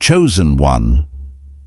chosen one.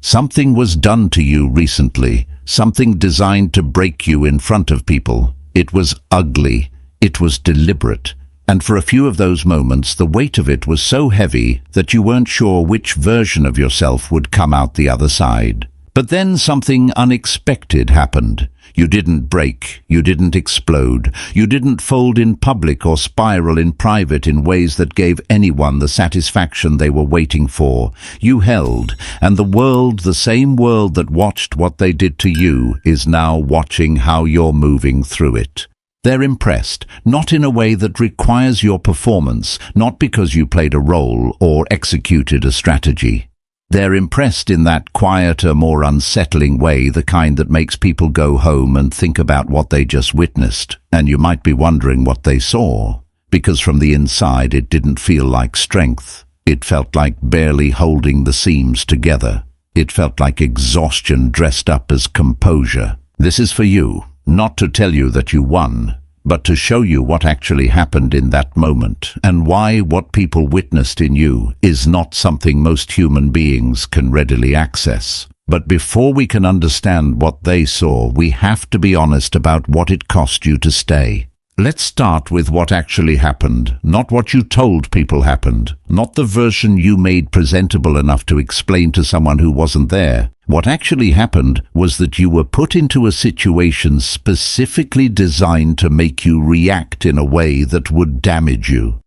Something was done to you recently, something designed to break you in front of people. It was ugly, it was deliberate, and for a few of those moments the weight of it was so heavy that you weren't sure which version of yourself would come out the other side. But then something unexpected happened. You didn't break, you didn't explode, you didn't fold in public or spiral in private in ways that gave anyone the satisfaction they were waiting for. You held, and the world, the same world that watched what they did to you, is now watching how you're moving through it. They're impressed, not in a way that requires your performance, not because you played a role or executed a strategy. They're impressed in that quieter, more unsettling way, the kind that makes people go home and think about what they just witnessed. And you might be wondering what they saw, because from the inside it didn't feel like strength. It felt like barely holding the seams together. It felt like exhaustion dressed up as composure. This is for you, not to tell you that you won, but to show you what actually happened in that moment, and why what people witnessed in you is not something most human beings can readily access. But before we can understand what they saw, we have to be honest about what it cost you to stay. Let's start with what actually happened, not what you told people happened, not the version you made presentable enough to explain to someone who wasn't there. What actually happened was that you were put into a situation specifically designed to make you react in a way that would damage you.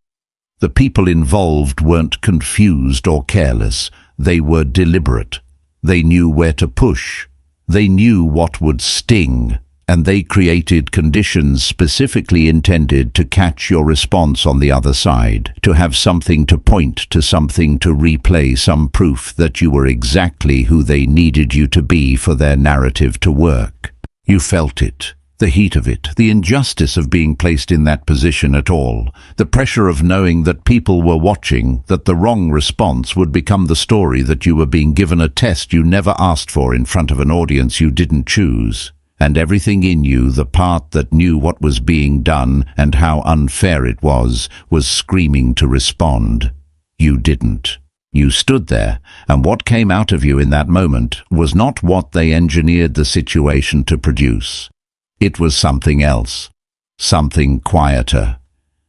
The people involved weren't confused or careless. They were deliberate. They knew where to push. They knew what would sting. And they created conditions specifically intended to catch your response on the other side, to have something to point to, something to replay, some proof that you were exactly who they needed you to be for their narrative to work. You felt it, the heat of it, the injustice of being placed in that position at all, the pressure of knowing that people were watching, that the wrong response would become the story, that you were being given a test you never asked for in front of an audience you didn't choose. And everything in you, the part that knew what was being done and how unfair it was screaming to respond. You didn't. You stood there, and what came out of you in that moment was not what they engineered the situation to produce. It was something else, something quieter,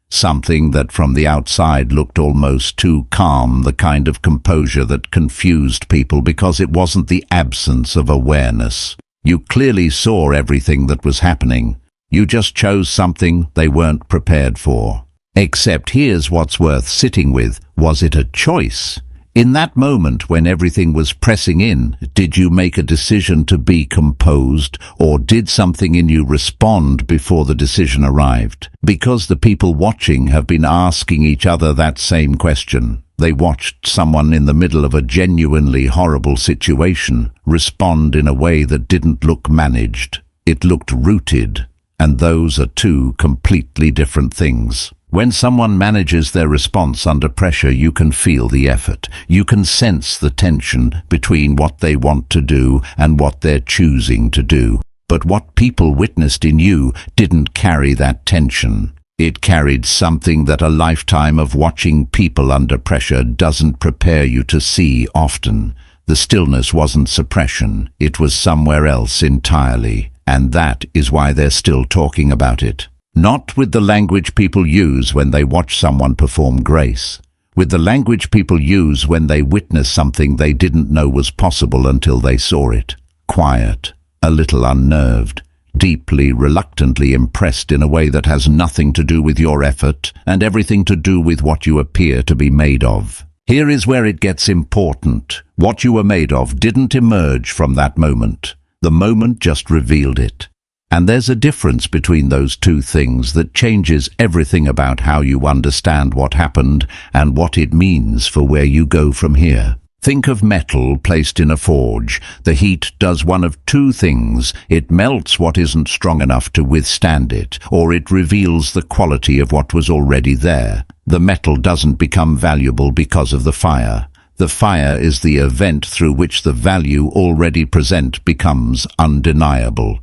something that from the outside looked almost too calm, the kind of composure that confused people because it wasn't the absence of awareness. You clearly saw everything that was happening. You just chose something they weren't prepared for. Except here's what's worth sitting with. Was it a choice? In that moment when everything was pressing in, did you make a decision to be composed, or did something in you respond before the decision arrived? Because the people watching have been asking each other that same question. They watched someone in the middle of a genuinely horrible situation respond in a way that didn't look managed. It looked rooted, and those are two completely different things. When someone manages their response under pressure, you can feel the effort. You can sense the tension between what they want to do and what they're choosing to do. But what people witnessed in you didn't carry that tension. It carried something that a lifetime of watching people under pressure doesn't prepare you to see often. The stillness wasn't suppression, it was somewhere else entirely, and that is why they're still talking about it. Not with the language people use when they watch someone perform grace, with the language people use when they witness something they didn't know was possible until they saw it. Quiet, a little unnerved, deeply, reluctantly impressed in a way that has nothing to do with your effort and everything to do with what you appear to be made of. Here is where it gets important. What you were made of didn't emerge from that moment. The moment just revealed it. And there's a difference between those two things that changes everything about how you understand what happened and what it means for where you go from here. Think of metal placed in a forge. The heat does one of two things. It melts what isn't strong enough to withstand it, or it reveals the quality of what was already there. The metal doesn't become valuable because of the fire. The fire is the event through which the value already present becomes undeniable.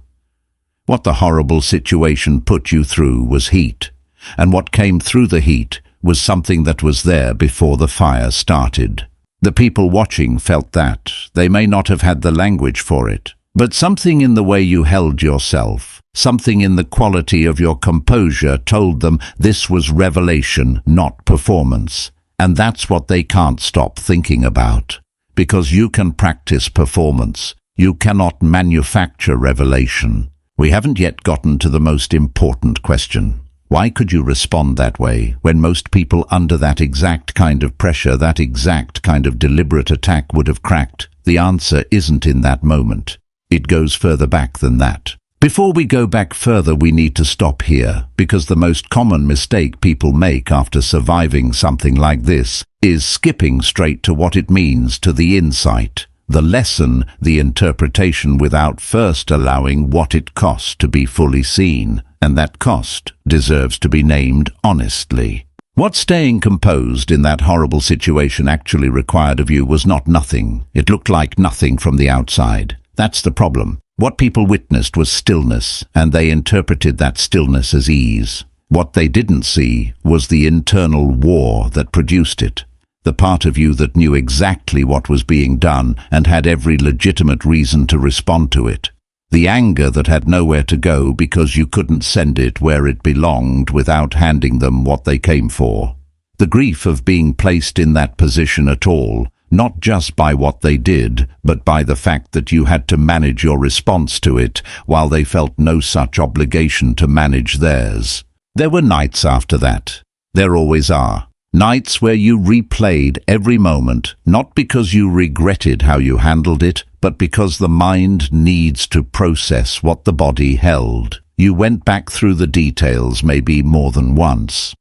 What the horrible situation put you through was heat, and what came through the heat was something that was there before the fire started. The people watching felt that. They may not have had the language for it, but something in the way you held yourself, something in the quality of your composure told them this was revelation, not performance. And that's what they can't stop thinking about. Because you can practice performance. You cannot manufacture revelation. We haven't yet gotten to the most important question. Why could you respond that way when most people under that exact kind of pressure, that exact kind of deliberate attack would have cracked? The answer isn't in that moment. It goes further back than that. Before we go back further, we need to stop here, because the most common mistake people make after surviving something like this is skipping straight to what it means, to the insight, the lesson, the interpretation, without first allowing what it costs to be fully seen. And that cost deserves to be named honestly. What staying composed in that horrible situation actually required of you was not nothing. It looked like nothing from the outside. That's the problem. What people witnessed was stillness, and they interpreted that stillness as ease. What they didn't see was the internal war that produced it. The part of you that knew exactly what was being done and had every legitimate reason to respond to it. The anger that had nowhere to go because you couldn't send it where it belonged without handing them what they came for. The grief of being placed in that position at all, not just by what they did, but by the fact that you had to manage your response to it while they felt no such obligation to manage theirs. There were nights after that. There always are. Nights where you replayed every moment, not because you regretted how you handled it, but because the mind needs to process what the body held. You went back through the details maybe more than once.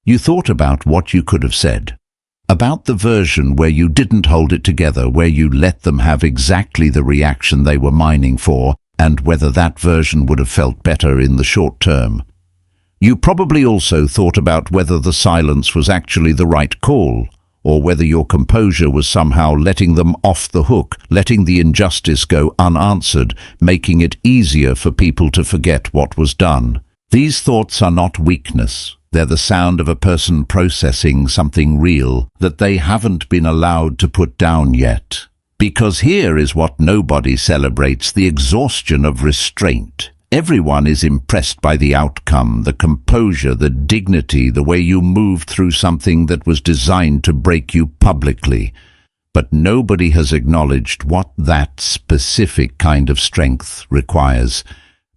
You thought about what you could have said. About the version where you didn't hold it together, where you let them have exactly the reaction they were mining for, and whether that version would have felt better in the short term. You probably also thought about whether the silence was actually the right call, or whether your composure was somehow letting them off the hook, letting the injustice go unanswered, making it easier for people to forget what was done. These thoughts are not weakness. They're the sound of a person processing something real that they haven't been allowed to put down yet. Because here is what nobody celebrates: the exhaustion of restraint. Everyone is impressed by the outcome, the composure, the dignity, the way you moved through something that was designed to break you publicly. But nobody has acknowledged what that specific kind of strength requires.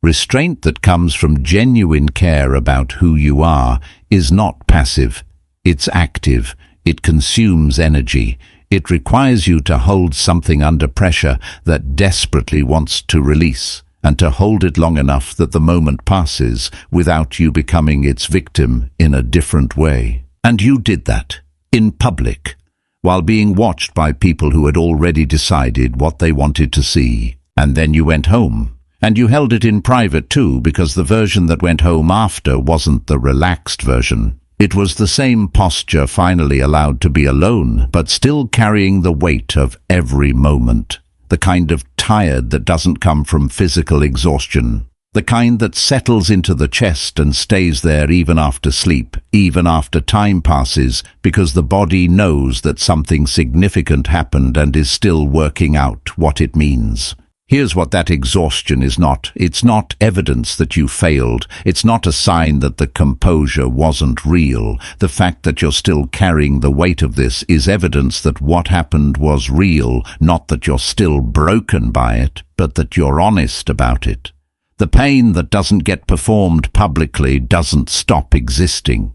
Restraint that comes from genuine care about who you are is not passive. It's active. It consumes energy. It requires you to hold something under pressure that desperately wants to release, and to hold it long enough that the moment passes without you becoming its victim in a different way. And you did that, in public, while being watched by people who had already decided what they wanted to see. And then you went home. And you held it in private too, because the version that went home after wasn't the relaxed version. It was the same posture, finally allowed to be alone, but still carrying the weight of every moment. The kind of tired that doesn't come from physical exhaustion. The kind that settles into the chest and stays there even after sleep, even after time passes, because the body knows that something significant happened and is still working out what it means. Here's what that exhaustion is not. It's not evidence that you failed. It's not a sign that the composure wasn't real. The fact that you're still carrying the weight of this is evidence that what happened was real, not that you're still broken by it, but that you're honest about it. The pain that doesn't get performed publicly doesn't stop existing.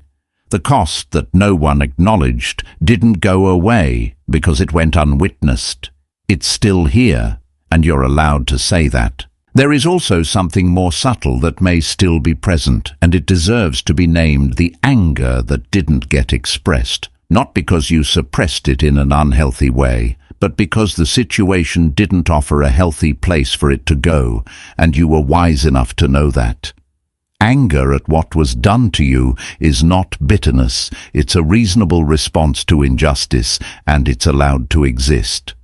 The cost that no one acknowledged didn't go away because it went unwitnessed. It's still here. And you're allowed to say that. There is also something more subtle that may still be present, and it deserves to be named: the anger that didn't get expressed. Not because you suppressed it in an unhealthy way, but because the situation didn't offer a healthy place for it to go, and you were wise enough to know that. Anger at what was done to you is not bitterness. It's a reasonable response to injustice, and it's allowed to exist.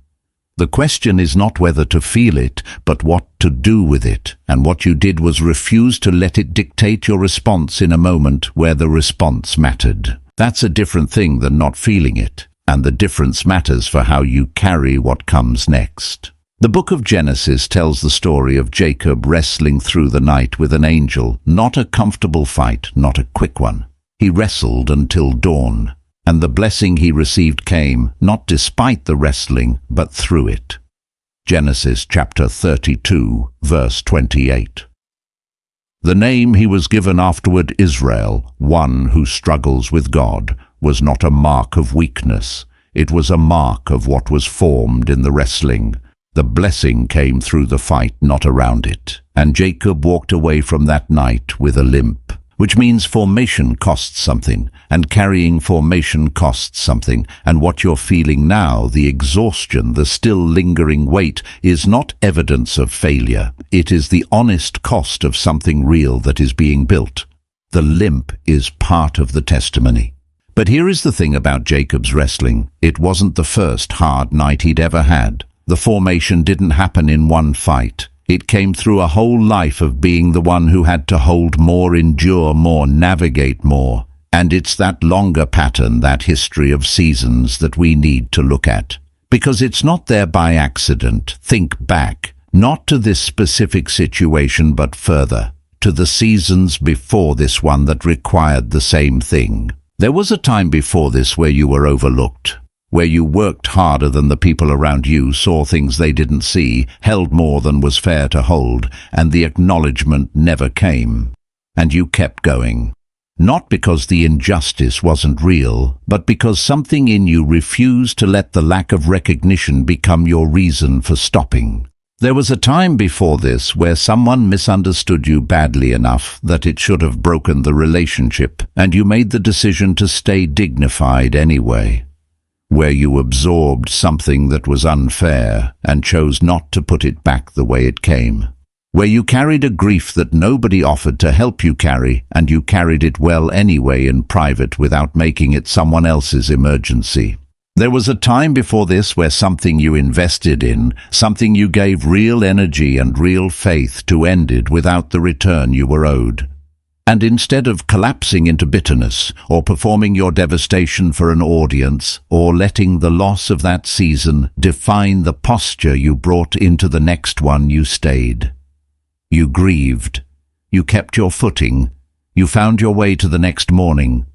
The question is not whether to feel it, but what to do with it. And what you did was refuse to let it dictate your response in a moment where the response mattered. That's a different thing than not feeling it. and the difference matters for how you carry what comes next. The book of Genesis tells the story of Jacob wrestling through the night with an angel, not a comfortable fight, not a quick one. He wrestled until dawn, and the blessing he received came, not despite the wrestling, but through it. Genesis chapter 32, verse 28. The name he was given afterward, Israel, one who struggles with God, was not a mark of weakness. It was a mark of what was formed in the wrestling. The blessing came through the fight, not around it. And Jacob walked away from that night with a limp, which means formation costs something, and carrying formation costs something. And what you're feeling now, the exhaustion, the still lingering weight, is not evidence of failure. It is the honest cost of something real that is being built. The limp is part of the testimony. But here is the thing about Jacob's wrestling. It wasn't the first hard night he'd ever had. The formation didn't happen in one fight. It came through a whole life of being the one who had to hold more, endure more, navigate more. And it's that longer pattern, that history of seasons, that we need to look at. Because it's not there by accident. Think back, not to this specific situation, but further, to the seasons before this one that required the same thing. There was a time before this where you were overlooked, where you worked harder than the people around you, saw things they didn't see, held more than was fair to hold, and the acknowledgement never came. And you kept going. Not because the injustice wasn't real, but because something in you refused to let the lack of recognition become your reason for stopping. There was a time before this where someone misunderstood you badly enough that it should have broken the relationship, and you made the decision to stay dignified anyway. Where you absorbed something that was unfair and chose not to put it back the way it came. Where you carried a grief that nobody offered to help you carry, and you carried it well anyway in private without making it someone else's emergency. There was a time before this where something you invested in, something you gave real energy and real faith to, ended without the return you were owed. And instead of collapsing into bitterness, or performing your devastation for an audience, or letting the loss of that season define the posture you brought into the next one, you stayed. You grieved. You kept your footing. You found your way to the next morning.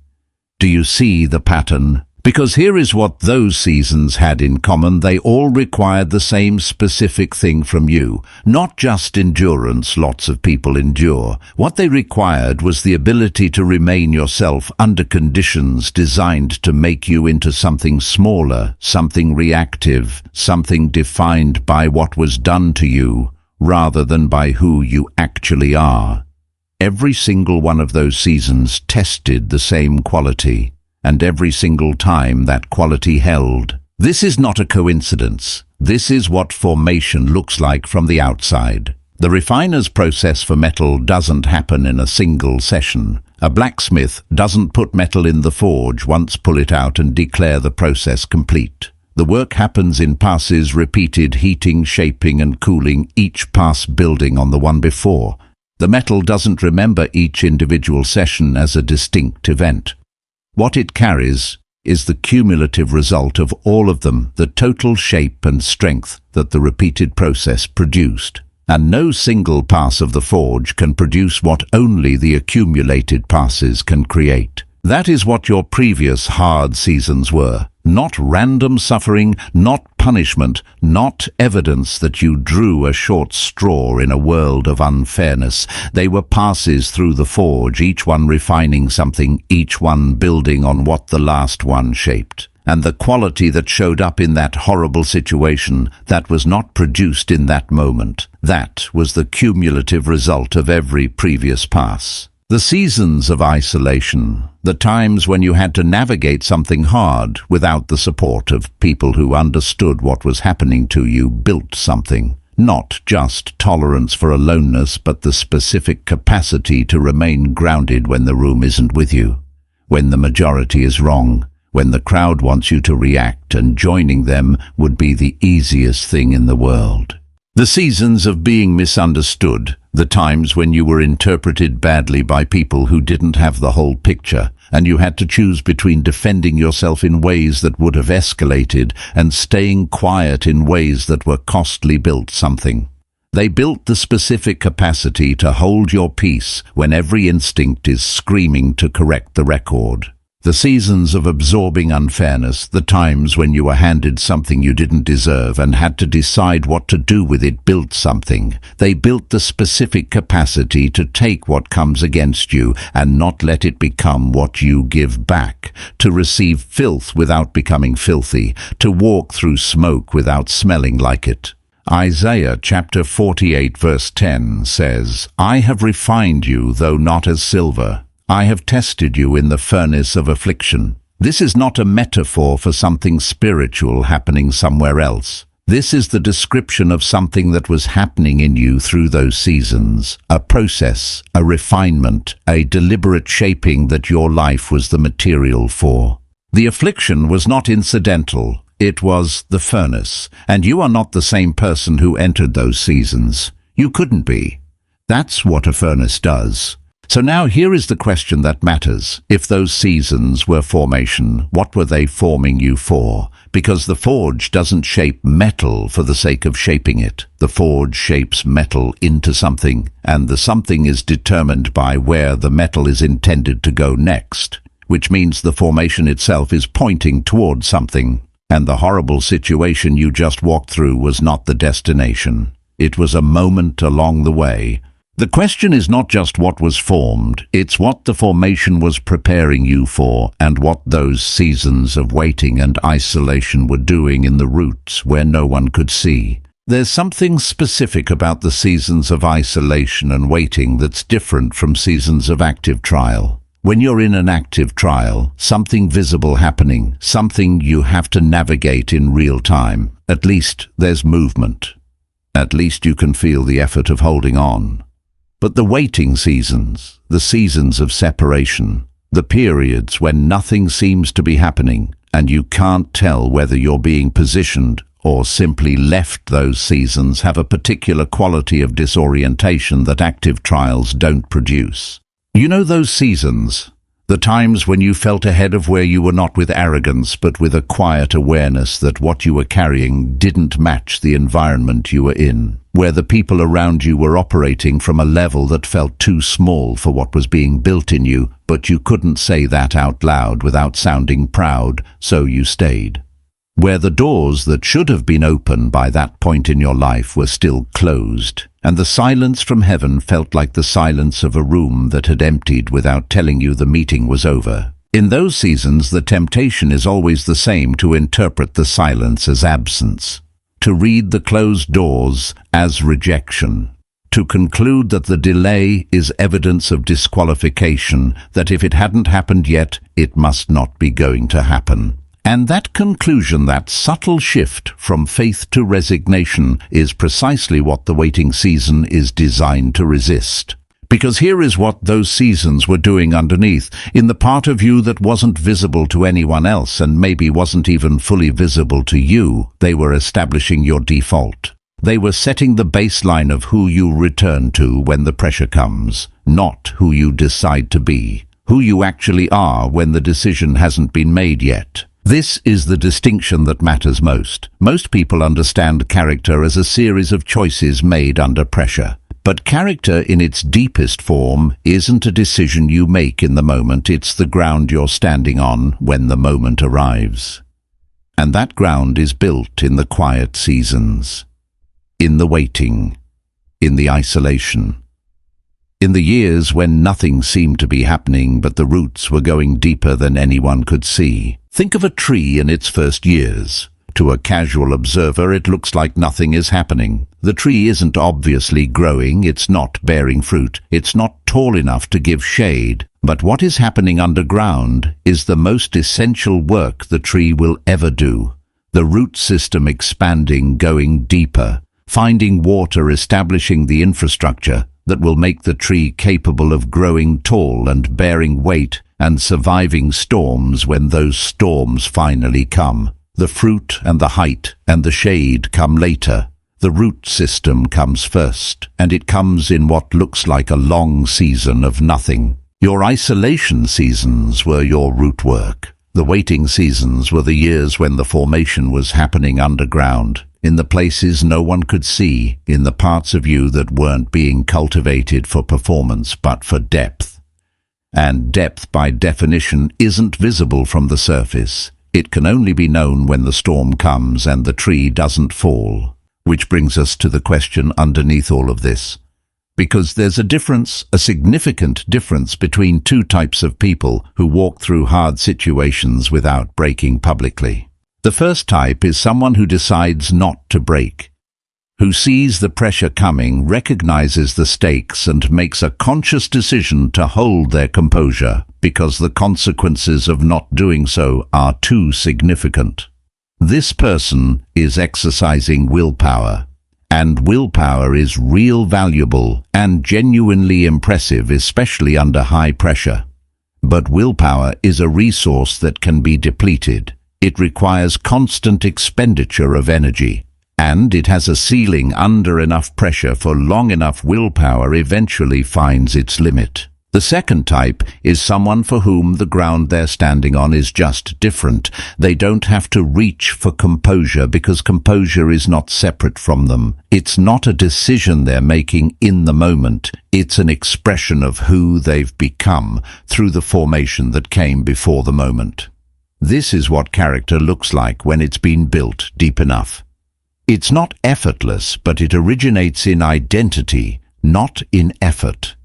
Do you see the pattern? Because here is what those seasons had in common. They all required the same specific thing from you. Not just endurance, lots of people endure. What they required was the ability to remain yourself under conditions designed to make you into something smaller, something reactive, something defined by what was done to you, rather than by who you actually are. Every single one of those seasons tested the same quality. And every single time that quality held. This is not a coincidence. This is what formation looks like from the outside. The refiner's process for metal doesn't happen in a single session. A blacksmith doesn't put metal in the forge, once pull it out and declare the process complete. The work happens in passes, repeated heating, shaping and cooling, each pass building on the one before. The metal doesn't remember each individual session as a distinct event. What it carries is the cumulative result of all of them, the total shape and strength that the repeated process produced. And no single pass of the forge can produce what only the accumulated passes can create. That is what your previous hard seasons were. Not random suffering, not punishment, not evidence that you drew a short straw in a world of unfairness. They were passes through the forge, each one refining something, each one building on what the last one shaped. And the quality that showed up in that horrible situation, that was not produced in that moment, that was the cumulative result of every previous pass. The seasons of isolation, the times when you had to navigate something hard without the support of people who understood what was happening to you, built something. Not just tolerance for aloneness, but the specific capacity to remain grounded when the room isn't with you, when the majority is wrong, when the crowd wants you to react, and joining them would be the easiest thing in the world. The seasons of being misunderstood, The times when you were interpreted badly by people who didn't have the whole picture, and you had to choose between defending yourself in ways that would have escalated and staying quiet in ways that were costly built something. They built the specific capacity to hold your peace when every instinct is screaming to correct the record. The seasons of absorbing unfairness, the times when you were handed something you didn't deserve and had to decide what to do with it, built something. They built the specific capacity to take what comes against you and not let it become what you give back, to receive filth without becoming filthy, to walk through smoke without smelling like it. Isaiah chapter 48 verse 10 says, "I have refined you, though not as silver. I have tested you in the furnace of affliction." This is not a metaphor for something spiritual happening somewhere else. This is the description of something that was happening in you through those seasons, a process, a refinement, a deliberate shaping that your life was the material for. The affliction was not incidental. It was the furnace, and you are not the same person who entered those seasons. You couldn't be. That's what a furnace does. So now here is the question that matters. If those seasons were formation, what were they forming you for? Because the forge doesn't shape metal for the sake of shaping it. The forge shapes metal into something, and the something is determined by where the metal is intended to go next, which means the formation itself is pointing towards something. And the horrible situation you just walked through was not the destination. It was a moment along the way. The question is not just what was formed, it's what the formation was preparing you for and what those seasons of waiting and isolation were doing in the roots where no one could see. There's something specific about the seasons of isolation and waiting that's different from seasons of active trial. When you're in an active trial, something visible happening, something you have to navigate in real time. At least there's movement. At least you can feel the effort of holding on. But the waiting seasons, the seasons of separation, the periods when nothing seems to be happening and you can't tell whether you're being positioned or simply left, those seasons have a particular quality of disorientation that active trials don't produce. You know those seasons, the times when you felt ahead of where you were, not with arrogance but with a quiet awareness that what you were carrying didn't match the environment you were in, where the people around you were operating from a level that felt too small for what was being built in you, but you couldn't say that out loud without sounding proud, so you stayed. Where the doors that should have been open by that point in your life were still closed, and the silence from heaven felt like the silence of a room that had emptied without telling you the meeting was over. In those seasons, the temptation is always the same: to interpret the silence as absence, to read the closed doors as rejection, to conclude that the delay is evidence of disqualification, that if it hadn't happened yet, it must not be going to happen. And that conclusion, that subtle shift from faith to resignation, is precisely what the waiting season is designed to resist. Because here is what those seasons were doing underneath, in the part of you that wasn't visible to anyone else and maybe wasn't even fully visible to you. They were establishing your default. They were setting the baseline of who you return to when the pressure comes, not who you decide to be, who you actually are when the decision hasn't been made yet. This is the distinction that matters most. Most people understand character as a series of choices made under pressure. But character in its deepest form isn't a decision you make in the moment, it's the ground you're standing on when the moment arrives. And that ground is built in the quiet seasons, in the waiting, in the isolation. In the years when nothing seemed to be happening but the roots were going deeper than anyone could see. Think of a tree in its first years. To a casual observer, it looks like nothing is happening. The tree isn't obviously growing, it's not bearing fruit, it's not tall enough to give shade. But what is happening underground is the most essential work the tree will ever do. The root system expanding, going deeper, finding water, establishing the infrastructure that will make the tree capable of growing tall and bearing weight and surviving storms when those storms finally come. The fruit and the height and the shade come later. The root system comes first, and it comes in what looks like a long season of nothing. Your isolation seasons were your root work. The waiting seasons were the years when the formation was happening underground, in the places no one could see, in the parts of you that weren't being cultivated for performance but for depth. And depth, by definition, isn't visible from the surface. It can only be known when the storm comes and the tree doesn't fall. Which brings us to the question underneath all of this. Because there's a difference, a significant difference between two types of people who walk through hard situations without breaking publicly. The first type is someone who decides not to break, who sees the pressure coming, recognizes the stakes, and makes a conscious decision to hold their composure because the consequences of not doing so are too significant. This person is exercising willpower. And willpower is real valuable and genuinely impressive, especially under high pressure. But willpower is a resource that can be depleted. It requires constant expenditure of energy, and it has a ceiling. Under enough pressure for long enough, willpower eventually finds its limit. The second type is someone for whom the ground they're standing on is just different. They don't have to reach for composure because composure is not separate from them. It's not a decision they're making in the moment. It's an expression of who they've become through the formation that came before the moment. This is what character looks like when it's been built deep enough. It's not effortless, but it originates in identity, not in effort.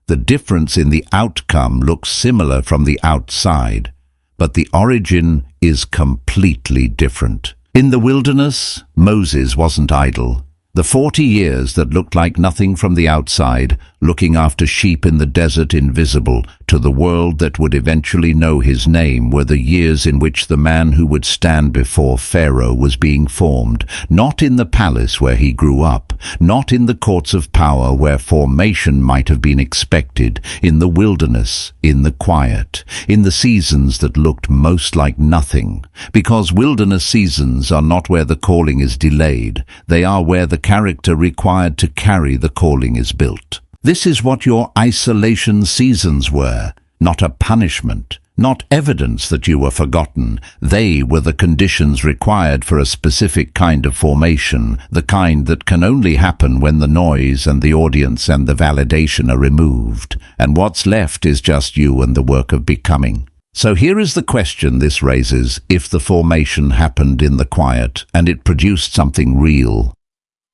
The difference in the outcome looks similar from the outside, but the origin is completely different. In the wilderness, Moses wasn't idle. The 40 years that looked like nothing from the outside, looking after sheep in the desert invisible to the world that would eventually know his name, were the years in which the man who would stand before Pharaoh was being formed, not in the palace where he grew up, not in the courts of power where formation might have been expected, in the wilderness, in the quiet, in the seasons that looked most like nothing. Because wilderness seasons are not where the calling is delayed, they are where the character required to carry the calling is built. This is what your isolation seasons were, not a punishment, not evidence that you were forgotten. They were the conditions required for a specific kind of formation, the kind that can only happen when the noise and the audience and the validation are removed, and what's left is just you and the work of becoming. So here is the question this raises: if the formation happened in the quiet and it produced something real,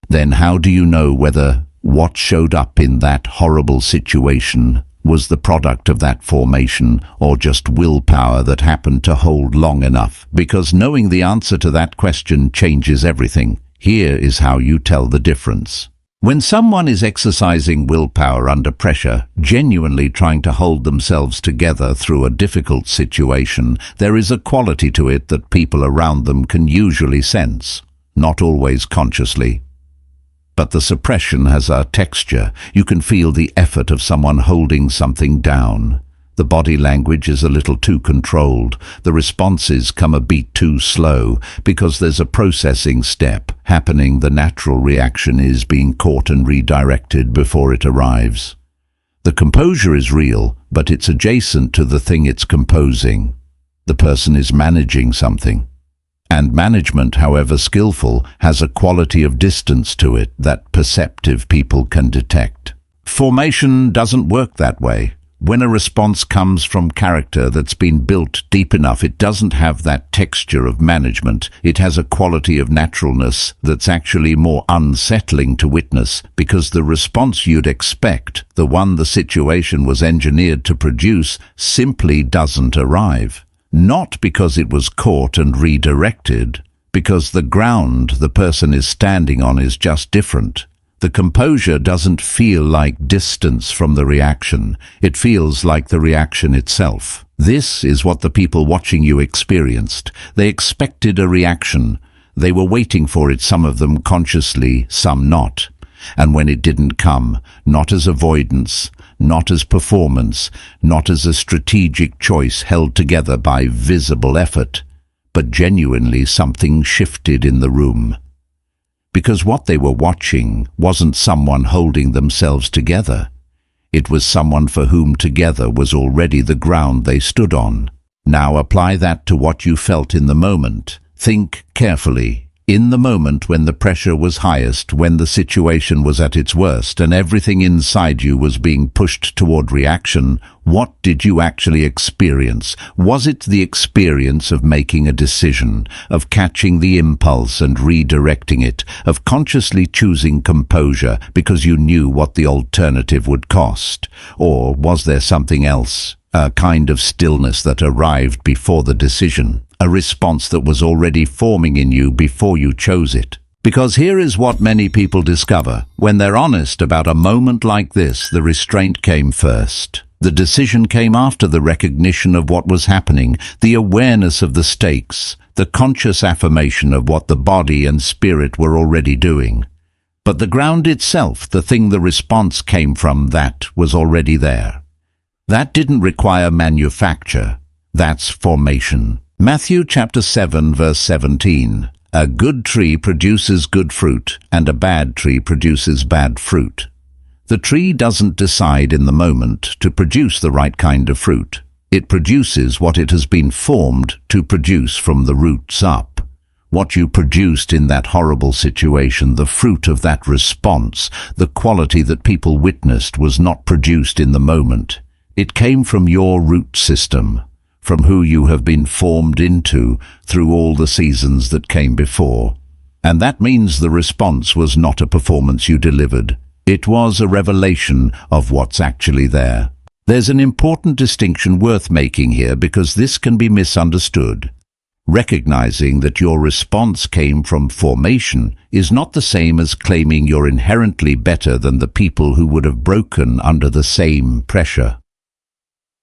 then how do you know whether what showed up in that horrible situation was the product of that formation or just willpower that happened to hold long enough? Because knowing the answer to that question changes everything. Here is how you tell the difference. When someone is exercising willpower under pressure, genuinely trying to hold themselves together through a difficult situation, there is a quality to it that people around them can usually sense, not always consciously. But the suppression has a texture. You can feel the effort of someone holding something down. The body language is a little too controlled. The responses come a beat too slow because there's a processing step happening. The natural reaction is being caught and redirected before it arrives. The composure is real, but it's adjacent to the thing it's composing. The person is managing something. And management, however skillful, has a quality of distance to it that perceptive people can detect. Formation doesn't work that way. When a response comes from character that's been built deep enough, it doesn't have that texture of management. It has a quality of naturalness that's actually more unsettling to witness, because the response you'd expect, the one the situation was engineered to produce, simply doesn't arrive. Not because it was caught and redirected, because the ground the person is standing on is just different. The composure doesn't feel like distance from the reaction. It feels like the reaction itself. This is what the people watching you experienced. They expected a reaction. They were waiting for it, some of them consciously, some not. And when it didn't come, not as avoidance, not as performance, not as a strategic choice held together by visible effort, but genuinely something shifted in the room. because what they were watching wasn't someone holding themselves together. It was someone for whom together was already the ground they stood on. Now apply that to what you felt in the moment. Think carefully. In the moment when the pressure was highest, when the situation was at its worst and everything inside you was being pushed toward reaction, what did you actually experience? Was it the experience of making a decision, of catching the impulse and redirecting it, of consciously choosing composure because you knew what the alternative would cost? Or was there something else, a kind of stillness that arrived before the decision? A response that was already forming in you before you chose it. Because here is what many people discover. When they're honest about a moment like this, the restraint came first. The decision came after the recognition of what was happening, the awareness of the stakes, the conscious affirmation of what the body and spirit were already doing. But the ground itself, the thing the response came from, that was already there. That didn't require manufacture. That's formation. Matthew chapter 7 verse 17. A good tree produces good fruit, and a bad tree produces bad fruit. The tree doesn't decide in the moment to produce the right kind of fruit. It produces what it has been formed to produce from the roots up. What you produced in that horrible situation, the fruit of that response, the quality that people witnessed, was not produced in the moment. It came from your root system, from who you have been formed into through all the seasons that came before. And that means the response was not a performance you delivered. It was a revelation of what's actually there. There's an important distinction worth making here because this can be misunderstood. Recognizing that your response came from formation is not the same as claiming you're inherently better than the people who would have broken under the same pressure.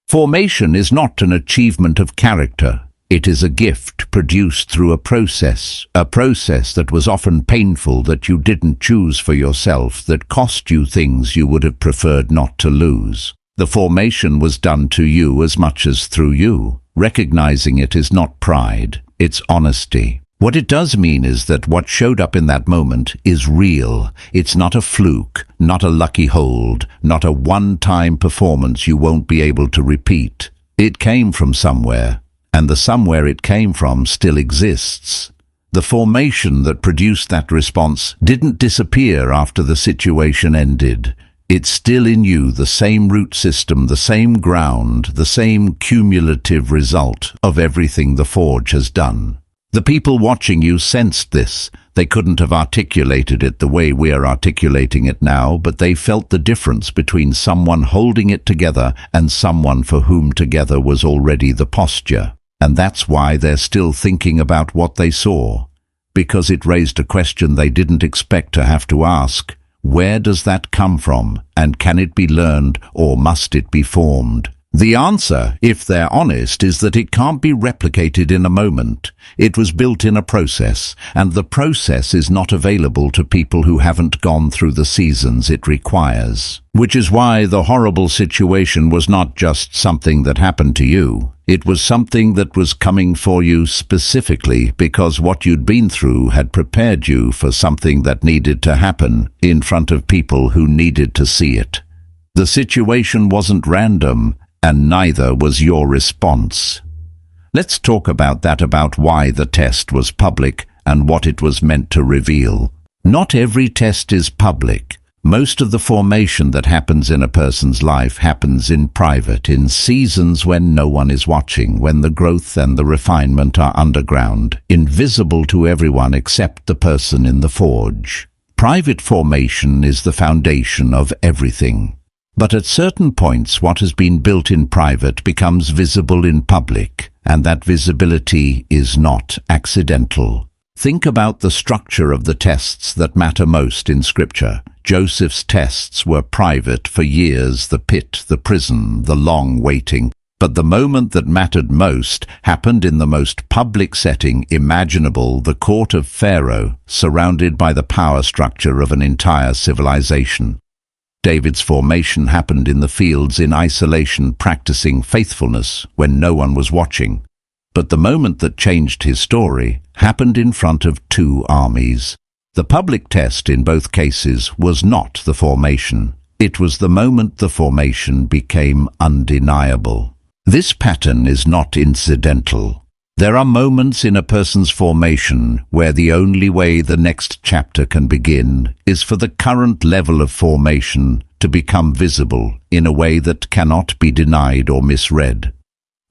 Formation is not an achievement of character. It is a gift produced through a process that was often painful, that you didn't choose for yourself, that cost you things you would have preferred not to lose. The formation was done to you as much as through you. Recognizing it is not pride, it's honesty. What it does mean is that what showed up in that moment is real. It's not a fluke, not a lucky hold, not a one-time performance you won't be able to repeat. It came from somewhere, and the somewhere it came from still exists. The formation that produced that response didn't disappear after the situation ended. It's still in you, the same root system, the same ground, the same cumulative result of everything the forge has done. The people watching you sensed this. They couldn't have articulated it the way we are articulating it now, but they felt the difference between someone holding it together and someone for whom together was already the posture. And that's why they're still thinking about what they saw, because it raised a question they didn't expect to have to ask. Where does that come from, and can it be learned, or must it be formed? The answer, if they're honest, is that it can't be replicated in a moment. It was built in a process, and the process is not available to people who haven't gone through the seasons it requires. Which is why the horrible situation was not just something that happened to you. It was something that was coming for you specifically because what you'd been through had prepared you for something that needed to happen in front of people who needed to see it. The situation wasn't random, and neither was your response. Let's talk about that, about why the test was public and what it was meant to reveal. Not every test is public. Most of the formation that happens in a person's life happens in private, in seasons when no one is watching, when the growth and the refinement are underground, invisible to everyone except the person in the forge. Private formation is the foundation of everything. But at certain points, what has been built in private becomes visible in public, and that visibility is not accidental. Think about the structure of the tests that matter most in Scripture. Joseph's tests were private for years, the pit, the prison, the long waiting. But the moment that mattered most happened in the most public setting imaginable, the court of Pharaoh, surrounded by the power structure of an entire civilization. David's formation happened in the fields in isolation, practicing faithfulness when no one was watching. But the moment that changed his story happened in front of two armies. The public test in both cases was not the formation. It was the moment the formation became undeniable. This pattern is not incidental. There are moments in a person's formation where the only way the next chapter can begin is for the current level of formation to become visible in a way that cannot be denied or misread.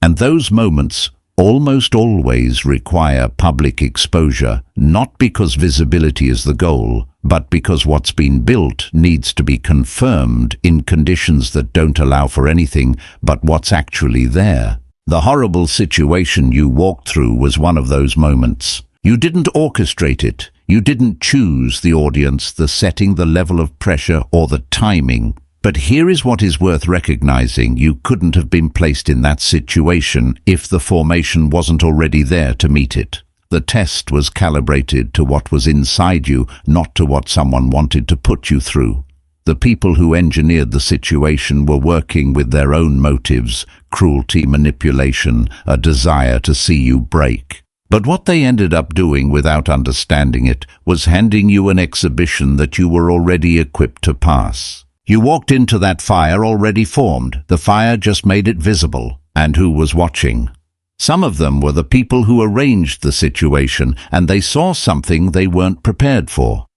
And those moments almost always require public exposure, not because visibility is the goal, but because what's been built needs to be confirmed in conditions that don't allow for anything but what's actually there. The horrible situation you walked through was one of those moments. You didn't orchestrate it. You didn't choose the audience, the setting, the level of pressure, or the timing. But here is what is worth recognizing. You couldn't have been placed in that situation if the formation wasn't already there to meet it. The test was calibrated to what was inside you, not to what someone wanted to put you through. The people who engineered the situation were working with their own motives, cruelty, manipulation, a desire to see you break. But what they ended up doing without understanding it was handing you an exhibition that you were already equipped to pass. You walked into that fire already formed. The fire just made it visible. And who was watching? Some of them were the people who arranged the situation, and they saw something they weren't prepared for.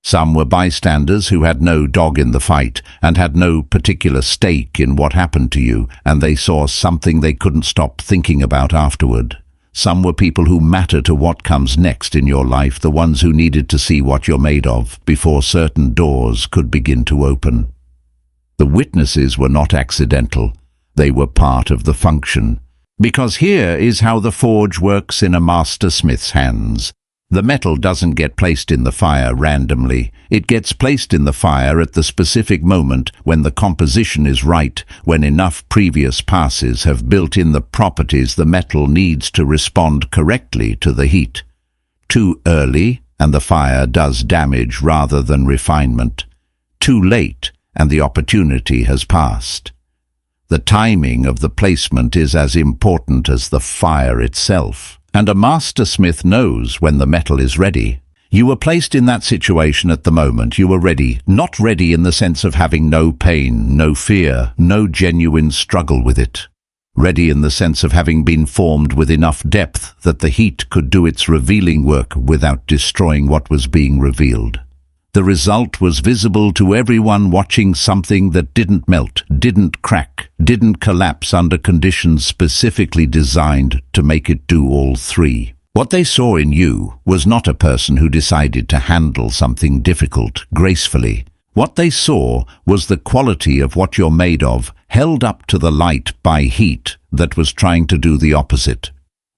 Some were bystanders who had no dog in the fight and had no particular stake in what happened to you, and they saw something they couldn't stop thinking about afterward. Some were people who matter to what comes next in your life, the ones who needed to see what you're made of before certain doors could begin to open. The witnesses were not accidental. They were part of the function. Because here is how the forge works in a master smith's hands. The metal doesn't get placed in the fire randomly. It gets placed in the fire at the specific moment when the composition is right, when enough previous passes have built in the properties the metal needs to respond correctly to the heat. Too early, and the fire does damage rather than refinement. Too late, and the opportunity has passed. The timing of the placement is as important as the fire itself. And a master smith knows when the metal is ready. You were placed in that situation at the moment. You were ready, not ready in the sense of having no pain, no fear, no genuine struggle with it. Ready in the sense of having been formed with enough depth that the heat could do its revealing work without destroying what was being revealed. The result was visible to everyone watching, something that didn't melt, didn't crack, didn't collapse under conditions specifically designed to make it do all three. What they saw in you was not a person who decided to handle something difficult gracefully. What they saw was the quality of what you're made of, held up to the light by heat that was trying to do the opposite.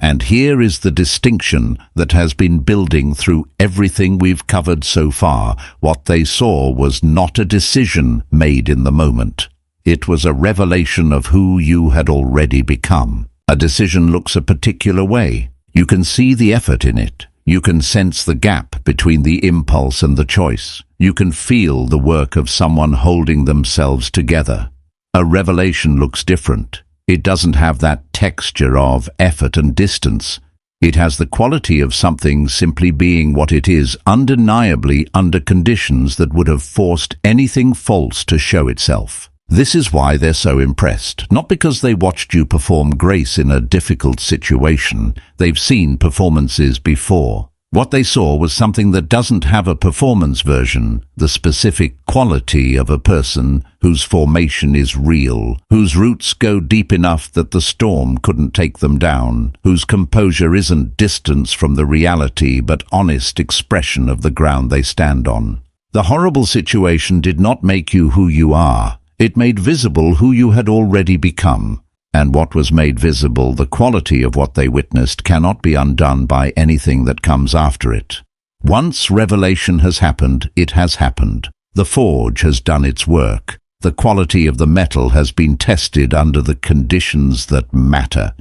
And here is the distinction that has been building through everything we've covered so far. What they saw was not a decision made in the moment. It was a revelation of who you had already become. A decision looks a particular way. You can see the effort in it. You can sense the gap between the impulse and the choice. You can feel the work of someone holding themselves together. A revelation looks different. It doesn't have that texture of effort and distance. It has the quality of something simply being what it is, undeniably under conditions that would have forced anything false to show itself. This is why they're so impressed, not because they watched you perform grace in a difficult situation. They've seen performances before. What they saw was something that doesn't have a performance version, the specific quality of a person whose formation is real, whose roots go deep enough that the storm couldn't take them down, whose composure isn't distance from the reality but honest expression of the ground they stand on. The horrible situation did not make you who you are. It made visible who you had already become. And what was made visible, the quality of what they witnessed, cannot be undone by anything that comes after it. Once revelation has happened, it has happened. The forge has done its work. The quality of the metal has been tested under the conditions that matter.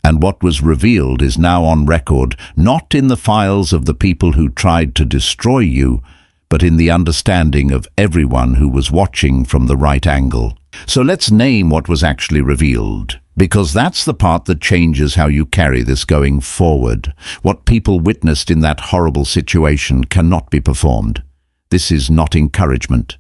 And what was revealed is now on record, not in the files of the people who tried to destroy you, but in the understanding of everyone who was watching from the right angle. So let's name what was actually revealed, because that's the part that changes how you carry this going forward. What people witnessed in that horrible situation cannot be performed. This is not encouragement.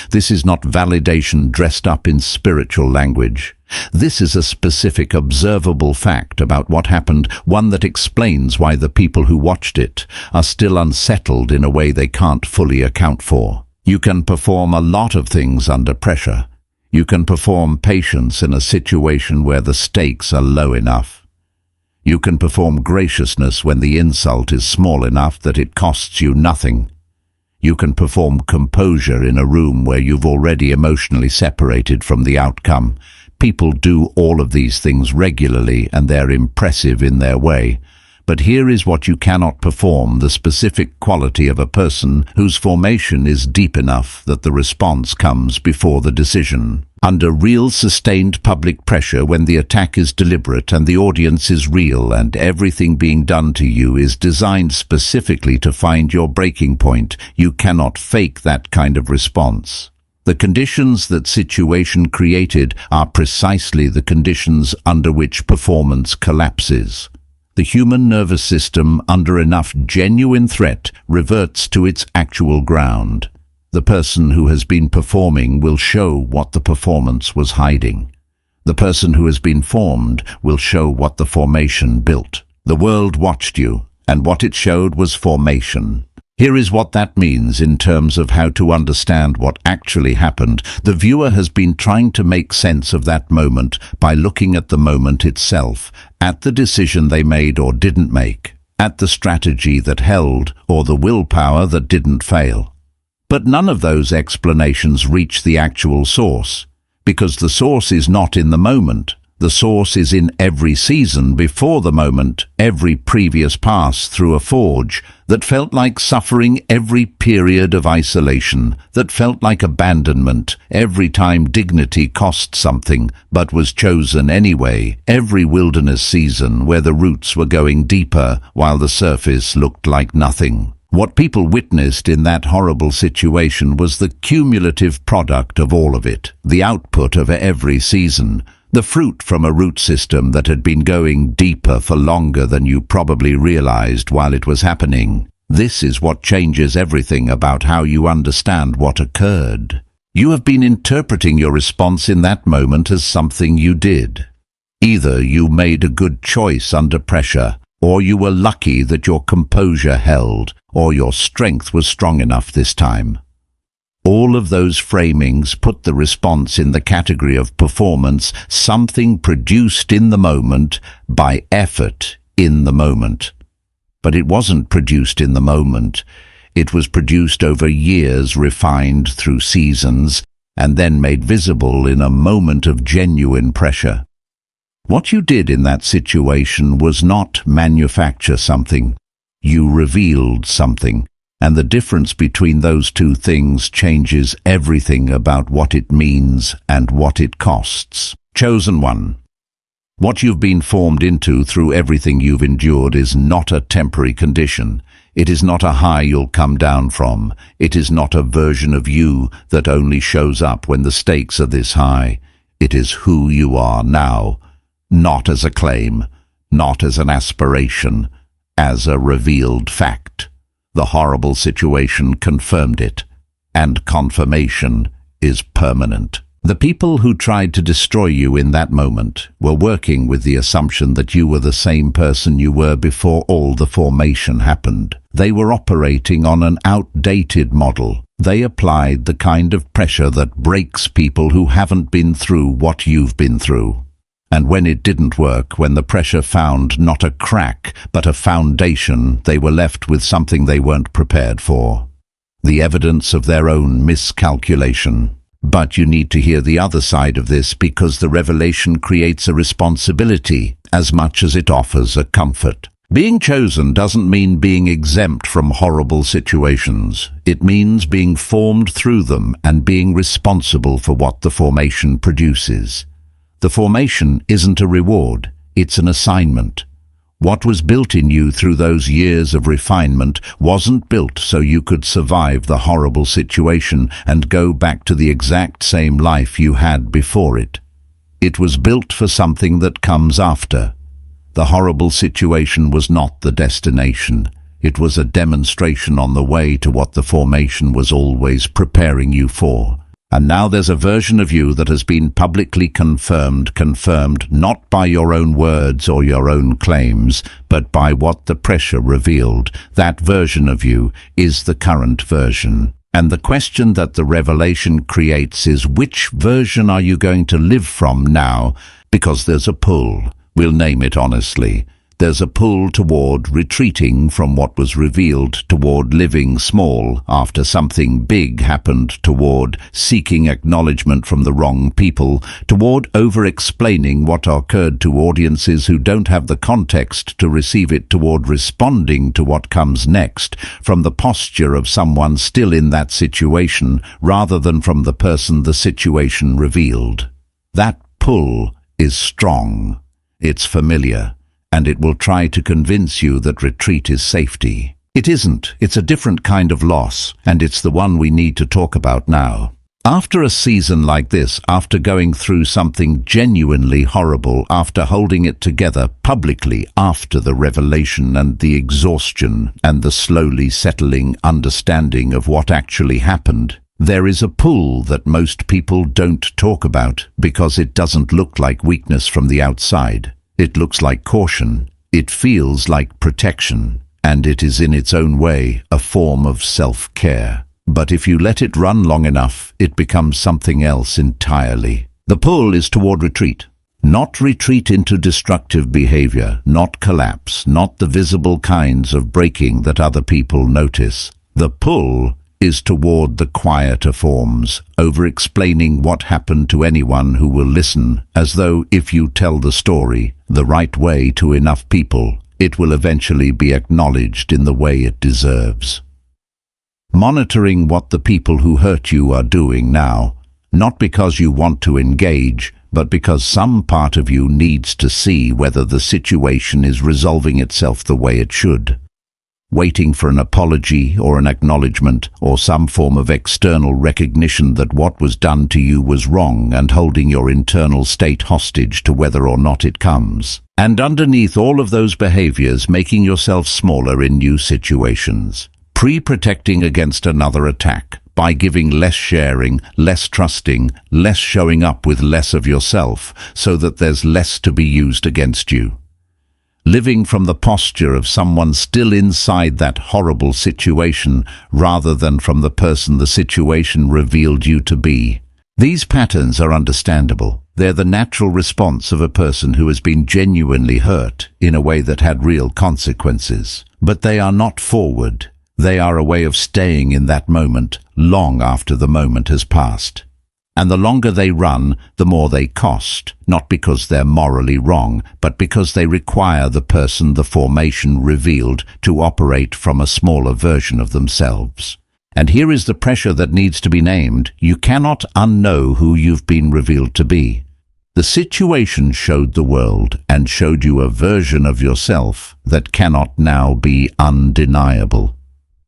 This is not validation dressed up in spiritual language. This is a specific observable fact about what happened, one that explains why the people who watched it are still unsettled in a way they can't fully account for. You can perform a lot of things under pressure. You can perform patience in a situation where the stakes are low enough. You can perform graciousness when the insult is small enough that it costs you nothing. You can perform composure in a room where you've already emotionally separated from the outcome. People do all of these things regularly, and they're impressive in their way. But here is what you cannot perform: the specific quality of a person whose formation is deep enough that the response comes before the decision. Under real sustained public pressure, when the attack is deliberate and the audience is real and everything being done to you is designed specifically to find your breaking point, you cannot fake that kind of response. The conditions that situation created are precisely the conditions under which performance collapses. The human nervous system, under enough genuine threat, reverts to its actual ground. The person who has been performing will show what the performance was hiding. The person who has been formed will show what the formation built. The world watched you, and what it showed was formation. Here is what that means in terms of how to understand what actually happened. The viewer has been trying to make sense of that moment by looking at the moment itself, at the decision they made or didn't make, at the strategy that held or the willpower that didn't fail. But none of those explanations reach the actual source, because the source is not in the moment. The source is in every season before the moment, every previous pass through a forge that felt like suffering, every period of isolation that felt like abandonment, every time dignity cost something but was chosen anyway, every wilderness season where the roots were going deeper while the surface looked like nothing. What people witnessed in that horrible situation was the cumulative product of all of it, the output of every season, the fruit from a root system that had been going deeper for longer than you probably realized while it was happening. This is what changes everything about how you understand what occurred. You have been interpreting your response in that moment as something you did. Either you made a good choice under pressure, or you were lucky that your composure held, or your strength was strong enough this time. All of those framings put the response in the category of performance, something produced in the moment by effort in the moment. But it wasn't produced in the moment. It was produced over years, refined through seasons, and then made visible in a moment of genuine pressure. What you did in that situation was not manufacture something. You revealed something. And the difference between those two things changes everything about what it means and what it costs. Chosen one. What you've been formed into through everything you've endured is not a temporary condition. It is not a high you'll come down from. It is not a version of you that only shows up when the stakes are this high. It is who you are now, not as a claim, not as an aspiration, as a revealed fact. The horrible situation confirmed it, and confirmation is permanent. The people who tried to destroy you in that moment were working with the assumption that you were the same person you were before all the formation happened. They were operating on an outdated model. They applied the kind of pressure that breaks people who haven't been through what you've been through. And when it didn't work, when the pressure found not a crack, but a foundation, they were left with something they weren't prepared for. The evidence of their own miscalculation. But you need to hear the other side of this, because the revelation creates a responsibility as much as it offers a comfort. Being chosen doesn't mean being exempt from horrible situations. It means being formed through them and being responsible for what the formation produces. The formation isn't a reward, it's an assignment. What was built in you through those years of refinement wasn't built so you could survive the horrible situation and go back to the exact same life you had before it. It was built for something that comes after. The horrible situation was not the destination. It was a demonstration on the way to what the formation was always preparing you for. And now there's a version of you that has been publicly confirmed not by your own words or your own claims, but by what the pressure revealed. That version of you is the current version. And the question that the revelation creates is, which version are you going to live from now? Because there's a pull. We'll name it honestly. There's a pull toward retreating from what was revealed, toward living small after something big happened, toward seeking acknowledgement from the wrong people, toward over-explaining what occurred to audiences who don't have the context to receive it, toward responding to what comes next from the posture of someone still in that situation rather than from the person the situation revealed. That pull is strong. It's familiar. And it will try to convince you that retreat is safety. It isn't. It's a different kind of loss, and it's the one we need to talk about now. After a season like this, after going through something genuinely horrible, after holding it together publicly, after the revelation and the exhaustion and the slowly settling understanding of what actually happened, there is a pull that most people don't talk about because it doesn't look like weakness from the outside. It looks like caution, it feels like protection, and it is in its own way a form of self-care. But if you let it run long enough, it becomes something else entirely. The pull is toward retreat. Not retreat into destructive behavior, not collapse, not the visible kinds of breaking that other people notice. The pull is toward the quieter forms, over-explaining what happened to anyone who will listen, as though if you tell the story the right way to enough people, it will eventually be acknowledged in the way it deserves. Monitoring what the people who hurt you are doing now, not because you want to engage, but because some part of you needs to see whether the situation is resolving itself the way it should. Waiting for an apology or an acknowledgement or some form of external recognition that what was done to you was wrong, and holding your internal state hostage to whether or not it comes. And underneath all of those behaviors, making yourself smaller in new situations. Pre-protecting against another attack by giving less sharing, less trusting, less showing up with less of yourself so that there's less to be used against you. Living from the posture of someone still inside that horrible situation rather than from the person the situation revealed you to be. These patterns are understandable. They're the natural response of a person who has been genuinely hurt in a way that had real consequences. But they are not forward. They are a way of staying in that moment long after the moment has passed. And the longer they run, the more they cost, not because they're morally wrong, but because they require the person the formation revealed to operate from a smaller version of themselves. And here is the pressure that needs to be named. You cannot unknow who you've been revealed to be. The situation showed the world and showed you a version of yourself that cannot now be undeniable.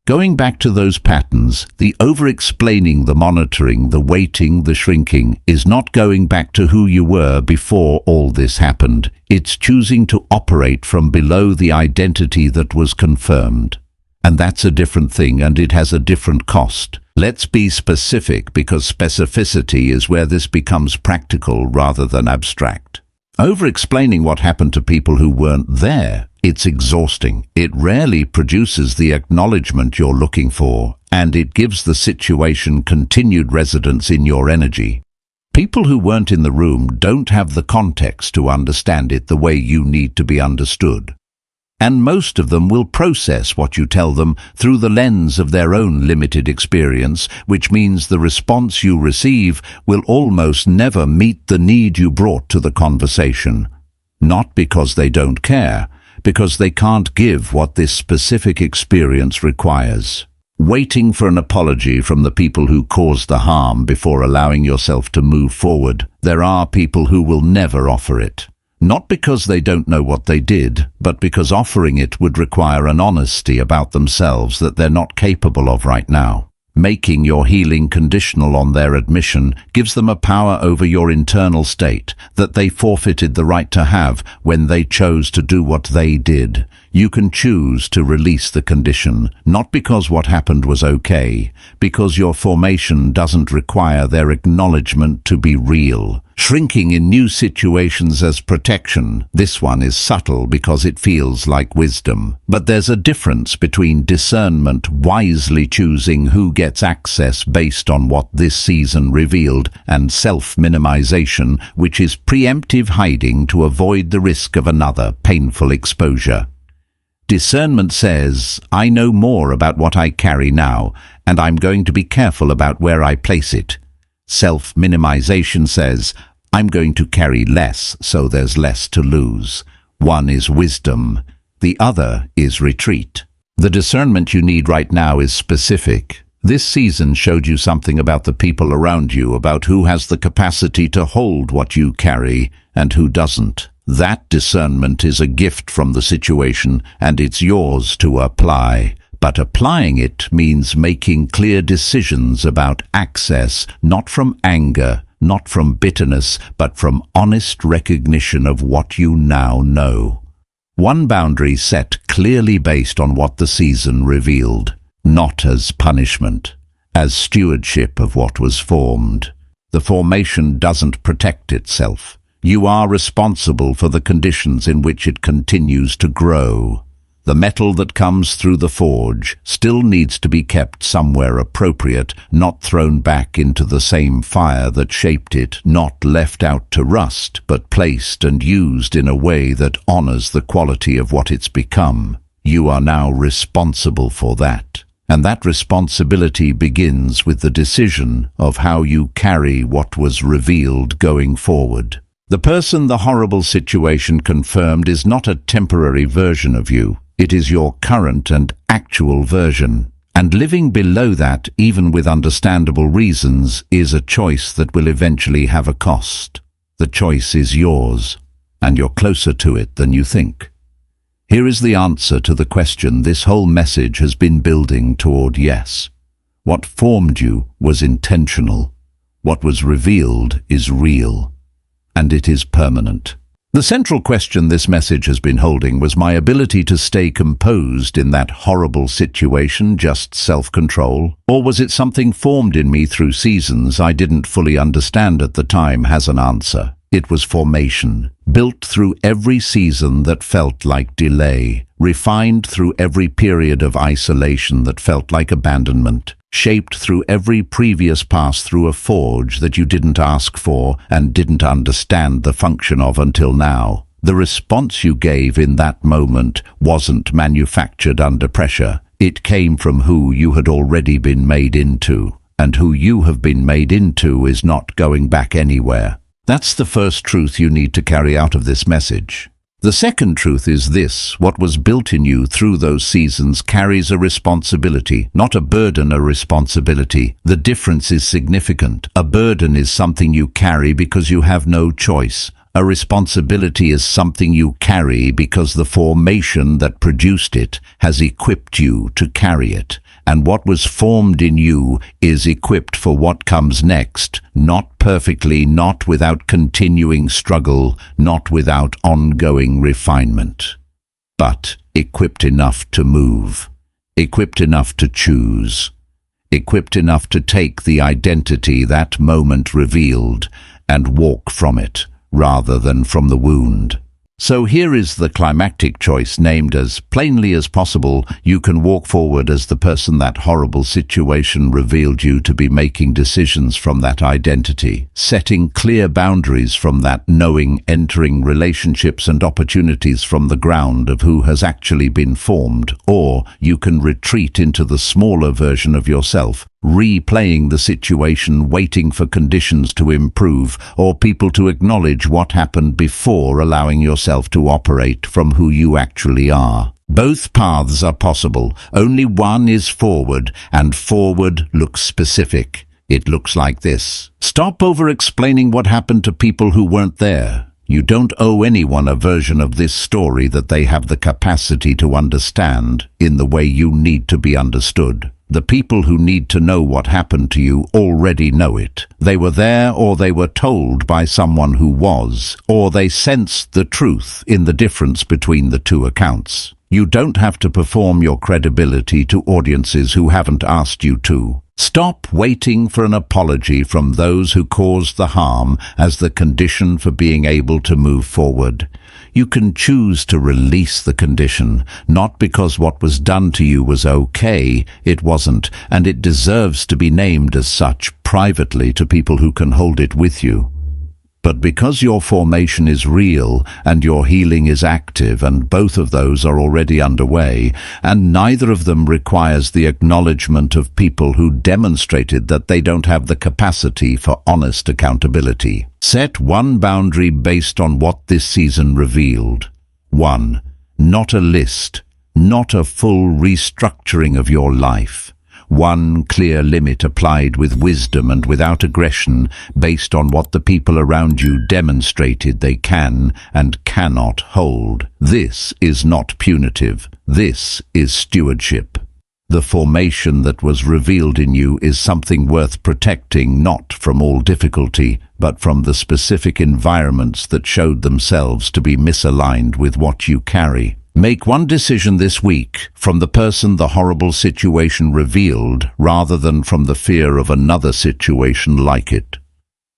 Going back to those patterns, the over-explaining, the monitoring, the waiting, the shrinking, is not going back to who you were before all this happened. It's choosing to operate from below the identity that was confirmed. And that's a different thing, and it has a different cost. Let's be specific, because specificity is where this becomes practical rather than abstract. Over-explaining what happened to people who weren't there, it's exhausting. It rarely produces the acknowledgement you're looking for, and it gives the situation continued residence in your energy. People who weren't in the room don't have the context to understand it the way you need to be understood. And most of them will process what you tell them through the lens of their own limited experience, which means the response you receive will almost never meet the need you brought to the conversation. Not because they don't care, because they can't give what this specific experience requires. Waiting for an apology from the people who caused the harm before allowing yourself to move forward. There are people who will never offer it. Not because they don't know what they did, but because offering it would require an honesty about themselves that they're not capable of right now. Making your healing conditional on their admission gives them a power over your internal state that they forfeited the right to have when they chose to do what they did. You can choose to release the condition, not because what happened was okay, because your formation doesn't require their acknowledgement to be real. Shrinking in new situations as protection. This one is subtle because it feels like wisdom. But there's a difference between discernment, wisely choosing who gets access based on what this season revealed, and self-minimization, which is preemptive hiding to avoid the risk of another painful exposure. Discernment says, I know more about what I carry now, and I'm going to be careful about where I place it. Self-minimization says, I'm going to carry less, so there's less to lose. One is wisdom, the other is retreat. The discernment you need right now is specific. This season showed you something about the people around you, about who has the capacity to hold what you carry and who doesn't. That discernment is a gift from the situation, and it's yours to apply. But applying it means making clear decisions about access, not from anger, not from bitterness, but from honest recognition of what you now know. One boundary set clearly based on what the season revealed, not as punishment, as stewardship of what was formed. The formation doesn't protect itself. You are responsible for the conditions in which it continues to grow. The metal that comes through the forge still needs to be kept somewhere appropriate, not thrown back into the same fire that shaped it, not left out to rust, but placed and used in a way that honors the quality of what it's become. You are now responsible for that. And that responsibility begins with the decision of how you carry what was revealed going forward. The person the horrible situation confirmed is not a temporary version of you. It is your current and actual version. And living below that, even with understandable reasons, is a choice that will eventually have a cost. The choice is yours, and you're closer to it than you think. Here is the answer to the question this whole message has been building toward. Yes. What formed you was intentional. What was revealed is real. And it is permanent. The central question this message has been holding was my ability to stay composed in that horrible situation, just self-control, or was it something formed in me through seasons I didn't fully understand at the time? Has an answer. It was formation, built through every season that felt like delay, refined through every period of isolation that felt like abandonment, shaped through every previous pass through a forge that you didn't ask for and didn't understand the function of until now. The response you gave in that moment wasn't manufactured under pressure. It came from who you had already been made into, and who you have been made into is not going back anywhere. That's the first truth you need to carry out of this message. The second truth is this: what was built in you through those seasons carries a responsibility, not a burden, a responsibility. The difference is significant. A burden is something you carry because you have no choice. A responsibility is something you carry because the formation that produced it has equipped you to carry it. And what was formed in you is equipped for what comes next, not perfectly, not without continuing struggle, not without ongoing refinement, but equipped enough to move, equipped enough to choose, equipped enough to take the identity that moment revealed and walk from it rather than from the wound. So here is the climactic choice, named as plainly as possible. You can walk forward as the person that horrible situation revealed you to be, making decisions from that identity, setting clear boundaries from that knowing, entering relationships and opportunities from the ground of who has actually been formed. Or you can retreat into the smaller version of yourself, replaying the situation, waiting for conditions to improve or people to acknowledge what happened before allowing yourself to operate from who you actually are. Both paths are possible. Only one is forward, and forward looks specific. It looks like this. Stop over-explaining what happened to people who weren't there. You don't owe anyone a version of this story that they have the capacity to understand in the way you need to be understood. The people who need to know what happened to you already know it. They were there, or they were told by someone who was, or they sensed the truth in the difference between the two accounts. You don't have to perform your credibility to audiences who haven't asked you to. Stop waiting for an apology from those who caused the harm as the condition for being able to move forward. You can choose to release the condition, not because what was done to you was okay. It wasn't, and it deserves to be named as such privately to people who can hold it with you. But because your formation is real and your healing is active, and both of those are already underway, and neither of them requires the acknowledgement of people who demonstrated that they don't have the capacity for honest accountability. Set one boundary based on what this season revealed. 1. Not a list, not a full restructuring of your life. One clear limit applied with wisdom and without aggression, based on what the people around you demonstrated they can and cannot hold. This is not punitive. This is stewardship. The formation that was revealed in you is something worth protecting, not from all difficulty, but from the specific environments that showed themselves to be misaligned with what you carry. Make one decision this week from the person the horrible situation revealed, rather than from the fear of another situation like it.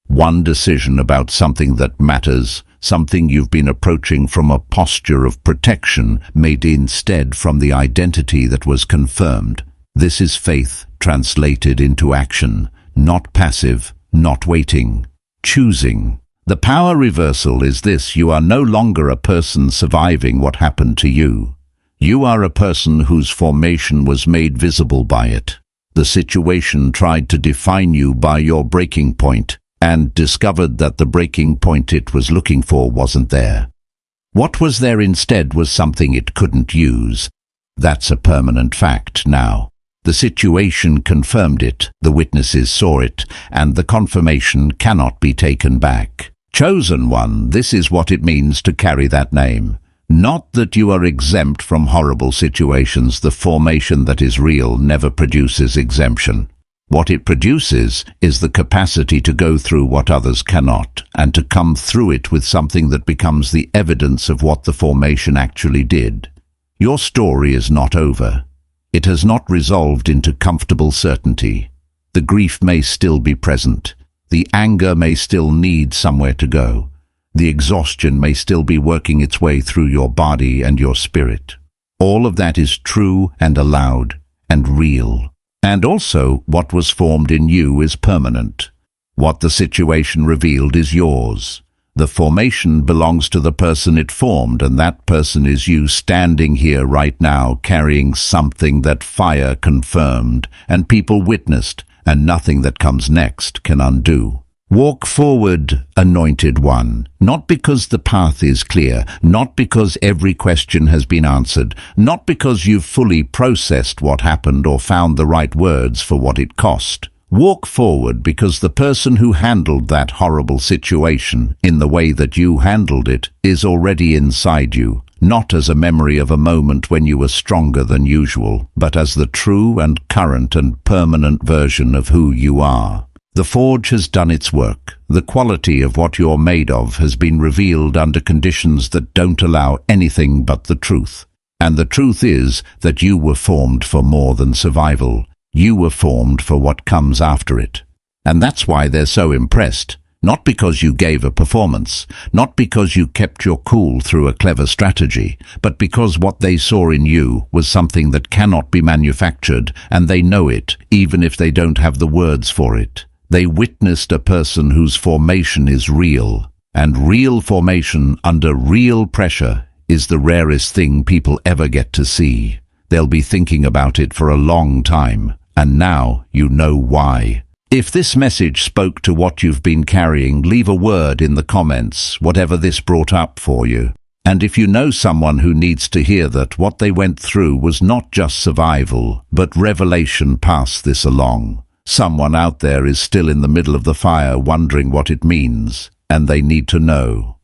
One decision about something that matters, something you've been approaching from a posture of protection, made instead from the identity that was confirmed. This is faith translated into action, not passive, not waiting, choosing. The power reversal is this: you are no longer a person surviving what happened to you. You are a person whose formation was made visible by it. The situation tried to define you by your breaking point, and discovered that the breaking point it was looking for wasn't there. What was there instead was something it couldn't use. That's a permanent fact now. The situation confirmed it, the witnesses saw it, and the confirmation cannot be taken back. Chosen one, this is what it means to carry that name. Not that you are exempt from horrible situations. The formation that is real never produces exemption. What it produces is the capacity to go through what others cannot, and to come through it with something that becomes the evidence of what the formation actually did. Your story is not over. It has not resolved into comfortable certainty. The grief may still be present. The anger may still need somewhere to go. The exhaustion may still be working its way through your body and your spirit. All of that is true and allowed and real. And also, what was formed in you is permanent. What the situation revealed is yours. The formation belongs to the person it formed, and that person is you, standing here right now, carrying something that fire confirmed and people witnessed, and nothing that comes next can undo. Walk forward, anointed one, not because the path is clear, not because every question has been answered, not because you've fully processed what happened or found the right words for what it cost. Walk forward because the person who handled that horrible situation in the way that you handled it is already inside you, not as a memory of a moment when you were stronger than usual, but as the true and current and permanent version of who you are. The forge has done its work. The quality of what you're made of has been revealed under conditions that don't allow anything but the truth. And the truth is that you were formed for more than survival. You were formed for what comes after it. And that's why they're so impressed. Not because you gave a performance, not because you kept your cool through a clever strategy, but because what they saw in you was something that cannot be manufactured, and they know it, even if they don't have the words for it. They witnessed a person whose formation is real, and real formation under real pressure is the rarest thing people ever get to see. They'll be thinking about it for a long time, and now you know why. If this message spoke to what you've been carrying, leave a word in the comments, whatever this brought up for you. And if you know someone who needs to hear that what they went through was not just survival, but revelation, pass this along. Someone out there is still in the middle of the fire wondering what it means, and they need to know.